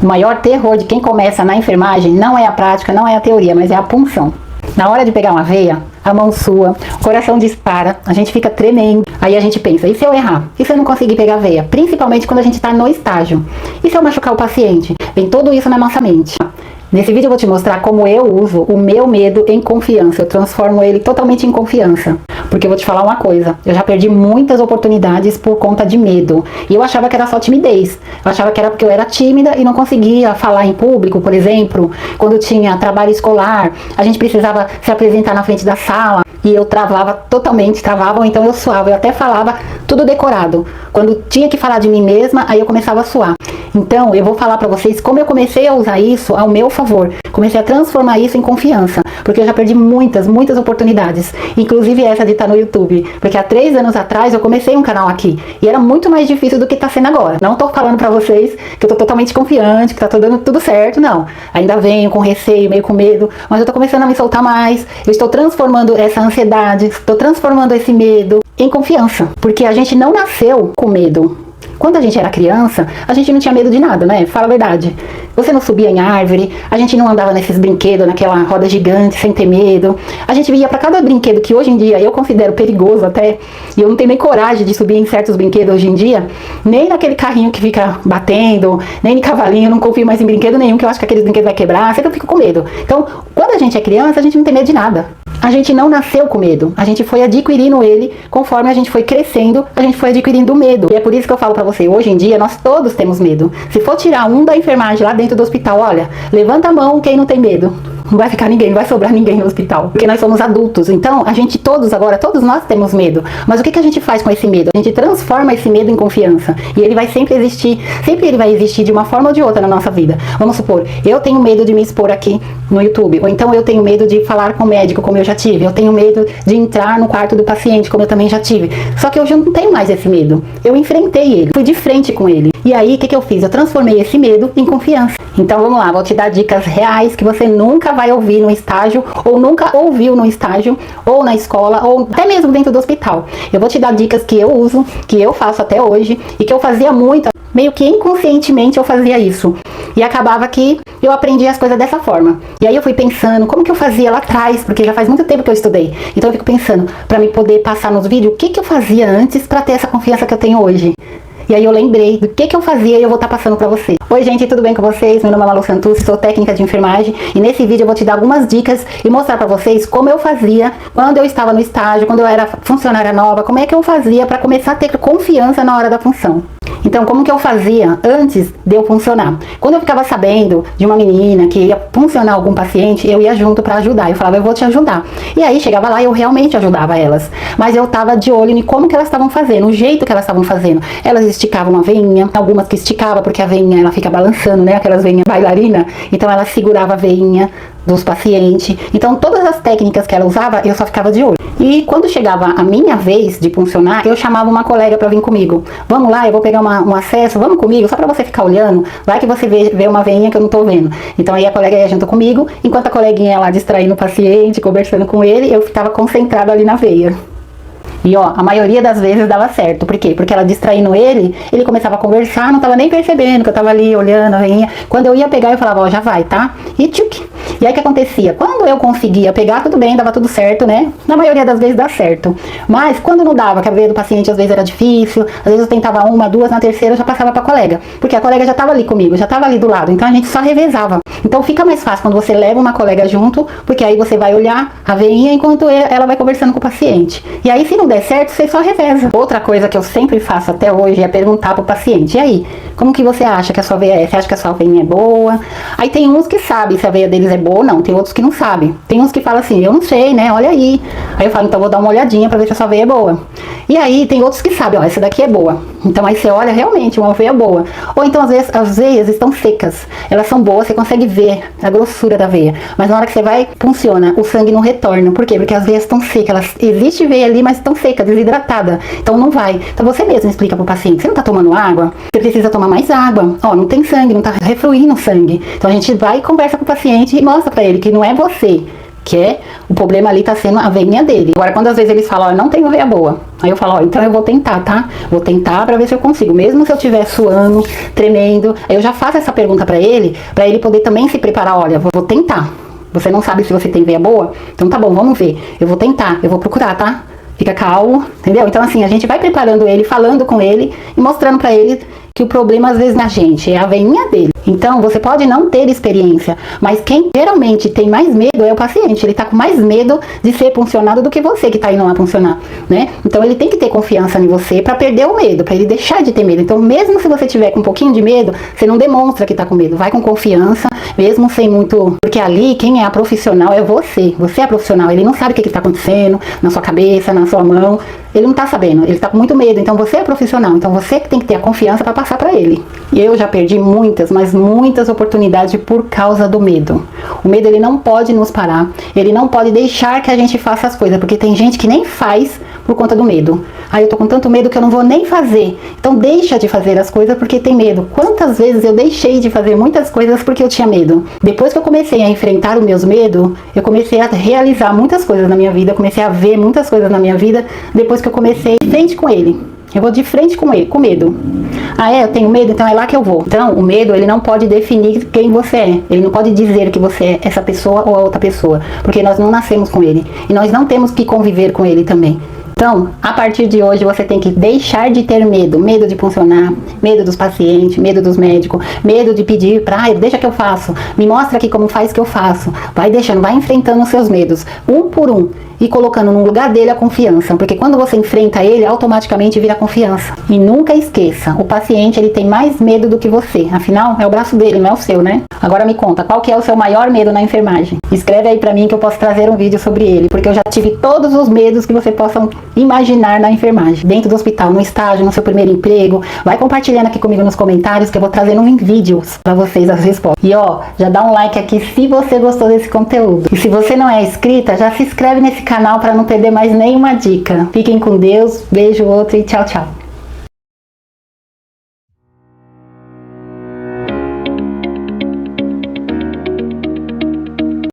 O maior terror de quem começa na enfermagem não é a prática, não é a teoria, mas é a punção. Na hora de pegar uma veia, a mão sua, o coração dispara, a gente fica tremendo. Aí a gente pensa, e se eu errar? E se eu não conseguir pegar a veia? Principalmente quando a gente está no estágio. E se eu machucar o paciente? Vem tudo isso na nossa mente. Nesse vídeo eu vou te mostrar como eu uso o meu medo em confiança. Eu transformo ele totalmente em confiança. Porque eu vou te falar uma coisa, eu já perdi muitas oportunidades por conta de medo. E eu achava que era só timidez. Eu achava que era porque eu era tímida e não conseguia falar em público, por exemplo. Quando tinha trabalho escolar, a gente precisava se apresentar na frente da sala. E eu travava totalmente, travava, ou então eu suava. Eu até falava tudo decorado. Quando tinha que falar de mim mesma, aí eu começava a suar. Então, eu vou falar pra vocês como eu comecei a usar isso ao meu favor. Comecei a transformar isso em confiança. Porque eu já perdi muitas oportunidades. Inclusive essa de estar no YouTube. Porque há 3 anos atrás eu comecei um canal aqui. E era muito mais difícil do que tá sendo agora. Não tô falando pra vocês que eu tô totalmente confiante, que tá dando tudo certo, não. Ainda venho com receio, meio com medo. Mas eu tô começando a me soltar mais. Eu estou transformando essa ansiedade, estou transformando esse medo em confiança. Porque a gente não nasceu com medo. Quando a gente era criança, a gente não tinha medo de nada, né? Fala a verdade. Você não subia em árvore, a gente não andava nesses brinquedos, naquela roda gigante, sem ter medo. A gente ia pra cada brinquedo que hoje em dia eu considero perigoso até, e eu não tenho nem coragem de subir em certos brinquedos hoje em dia, nem naquele carrinho que fica batendo, nem em cavalinho, eu não confio mais em brinquedo nenhum, que eu acho que aqueles brinquedos vai quebrar, sempre eu fico com medo. Então, quando a gente é criança, a gente não tem medo de nada. A gente não nasceu com medo, a gente foi adquirindo ele, conforme a gente foi crescendo, a gente foi adquirindo medo. E é por isso que eu falo pra você, hoje em dia nós todos temos medo. Se for tirar um da enfermagem lá dentro do hospital, olha, levanta a mão quem não tem medo. Não vai ficar ninguém, não vai sobrar ninguém no hospital. Porque nós somos adultos, então a gente todos nós temos medo. Mas o que a gente faz com esse medo? A gente transforma esse medo em confiança. E ele vai sempre ele vai existir de uma forma ou de outra na nossa vida. Vamos supor, eu tenho medo de me expor aqui no YouTube. Ou então eu tenho medo de falar com o médico, como eu já tive. Eu tenho medo de entrar no quarto do paciente, como eu também já tive. Só que hoje eu não tenho mais esse medo. Eu enfrentei ele, fui de frente com ele. E aí, o que eu fiz? Eu transformei esse medo em confiança. Então vamos lá, vou te dar dicas reais que você nunca vai ouvir no estágio, ou nunca ouviu no estágio, ou na escola, ou até mesmo dentro do hospital. Eu vou te dar dicas que eu uso, que eu faço até hoje, e que eu fazia muito, meio que inconscientemente eu fazia isso. E acabava que eu aprendi as coisas dessa forma. E aí eu fui pensando, como que eu fazia lá atrás, porque já faz muito tempo que eu estudei. Então eu fico pensando, pra me poder passar nos vídeos, o que eu fazia antes pra ter essa confiança que eu tenho hoje. E aí eu lembrei do que eu fazia e eu vou estar passando pra você. Oi gente, tudo bem com vocês? Meu nome é Malu Santus, sou técnica de enfermagem. E nesse vídeo eu vou te dar algumas dicas e mostrar pra vocês como eu fazia quando eu estava no estágio, quando eu era funcionária nova. Como é que eu fazia pra começar a ter confiança na hora da função. Então, como que eu fazia antes de eu funcionar? Quando eu ficava sabendo de uma menina que ia funcionar algum paciente, eu ia junto pra ajudar. Eu falava, eu vou te ajudar. E aí, chegava lá e eu realmente ajudava elas. Mas eu tava de olho em como que elas estavam fazendo, o jeito que elas estavam fazendo. Elas esticavam a veinha, algumas que esticavam, porque a veinha, ela fica balançando, né? Aquelas veinhas bailarina. Então, ela segurava a veinha dos pacientes. Então, todas as técnicas que ela usava, eu só ficava de olho. E quando chegava a minha vez de funcionar, eu chamava uma colega pra vir comigo. Vamos lá, eu vou pegar um acesso, vamos comigo, só pra você ficar olhando. Vai que você vê uma veinha que eu não tô vendo. Então aí a colega ia junto comigo, enquanto a coleguinha ia lá distraindo o paciente, conversando com ele, eu ficava concentrada ali na veia. E ó, a maioria das vezes dava certo. Por quê? Porque ela distraindo ele começava a conversar, não tava nem percebendo que eu tava ali olhando a veinha. Quando eu ia pegar, eu falava, ó, já vai, tá? E tchuc. E aí o que acontecia? Quando eu conseguia pegar, tudo bem, dava tudo certo, né? Na maioria das vezes dá certo. Mas quando não dava, que a veia do paciente às vezes era difícil, às vezes eu tentava uma, duas, na terceira eu já passava pra colega. Porque a colega já tava ali comigo, já tava ali do lado. Então a gente só revezava. Então fica mais fácil quando você leva uma colega junto, porque aí você vai olhar a veinha enquanto ela vai conversando com o paciente. E aí se não der certo, você só reveza. Outra coisa que eu sempre faço até hoje é perguntar pro paciente, e aí, como que você acha que a sua veia é? Você acha que a sua veinha é boa? Aí tem uns que sabem se a veia deles é boa ou não, tem outros que não sabem. Tem uns que falam assim, eu não sei, né, olha aí. Aí eu falo, então vou dar uma olhadinha pra ver se a sua veia é boa. E aí tem outros que sabem, ó, essa daqui é boa. Então aí você olha realmente uma veia boa. Ou então às vezes as veias estão secas, elas são boas, você consegue ver a grossura da veia. Mas na hora que você vai, funciona, o sangue não retorna. Por quê? Porque as veias estão secas, existe veia ali, mas estão secas, desidratada. Então não vai. Então você mesmo explica pro paciente, você não tá tomando água? Você precisa tomar mais água. Ó, não tem sangue, não tá refluindo sangue. Então a gente vai e conversa com o paciente e mostra pra ele que não é você que é o problema ali tá sendo a veinha dele. Agora, quando às vezes eles falam, ó, eu não tenho veia boa, aí eu falo, ó, então eu vou tentar, tá? Vou tentar pra ver se eu consigo, mesmo se eu estiver suando, tremendo, aí eu já faço essa pergunta pra ele poder também se preparar, olha, vou tentar. Você não sabe se você tem veia boa? Então tá bom, vamos ver. Eu vou tentar, eu vou procurar, tá? Fica calmo, entendeu? Então assim, a gente vai preparando ele, falando com ele e mostrando pra ele que o problema às vezes na gente é a veinha dele. Então você pode não ter experiência, mas quem geralmente tem mais medo é o paciente. Ele tá com mais medo de ser puncionado do que você que tá indo lá puncionar, né? Então ele tem que ter confiança em você pra perder o medo, pra ele deixar de ter medo. Então mesmo se você tiver com um pouquinho de medo, você não demonstra que tá com medo, vai com confiança, mesmo sem muito, porque ali quem é a profissional é você. Você é a profissional, ele não sabe o que tá acontecendo na sua cabeça, na sua mão. Ele não tá sabendo, ele tá com muito medo, então você é profissional, então você que tem que ter a confiança pra passar pra ele. E eu já perdi muitas, mas muitas oportunidades por causa do medo. O medo, ele não pode nos parar, ele não pode deixar que a gente faça as coisas, porque tem gente que nem faz por conta do medo. Ah, eu tô com tanto medo que eu não vou nem fazer. Então deixa de fazer as coisas porque tem medo. Quantas vezes eu deixei de fazer muitas coisas porque eu tinha medo? Depois que eu comecei a enfrentar os meus medos, eu comecei a realizar muitas coisas na minha vida, comecei a ver muitas coisas na minha vida, depois que eu comecei de frente com ele. Eu vou de frente com ele, com medo. Ah, eu tenho medo, então é lá que eu vou. Então, o medo, ele não pode definir quem você é. Ele não pode dizer que você é essa pessoa ou a outra pessoa. Porque nós não nascemos com ele. E nós não temos que conviver com ele também. Então, a partir de hoje, você tem que deixar de ter medo. Medo de funcionar, medo dos pacientes, medo dos médicos, medo de pedir pra, deixa que eu faço. Me mostra aqui como faz que eu faço. Vai deixando, vai enfrentando os seus medos, um por um. E colocando no lugar dele a confiança. Porque quando você enfrenta ele, automaticamente vira confiança. E nunca esqueça, o paciente, ele tem mais medo do que você. Afinal, é o braço dele, não é o seu, né? Agora me conta, qual que é o seu maior medo na enfermagem? Escreve aí pra mim que eu posso trazer um vídeo sobre ele. Porque eu já tive todos os medos que você possa imaginar na enfermagem. Dentro do hospital, no estágio, no seu primeiro emprego. Vai compartilhando aqui comigo nos comentários que eu vou trazendo vídeos pra vocês as respostas. E ó, já dá um like aqui se você gostou desse conteúdo. E se você não é inscrita, já se inscreve nesse canal para não perder mais nenhuma dica. Fiquem com Deus, beijo, outro e tchau, tchau.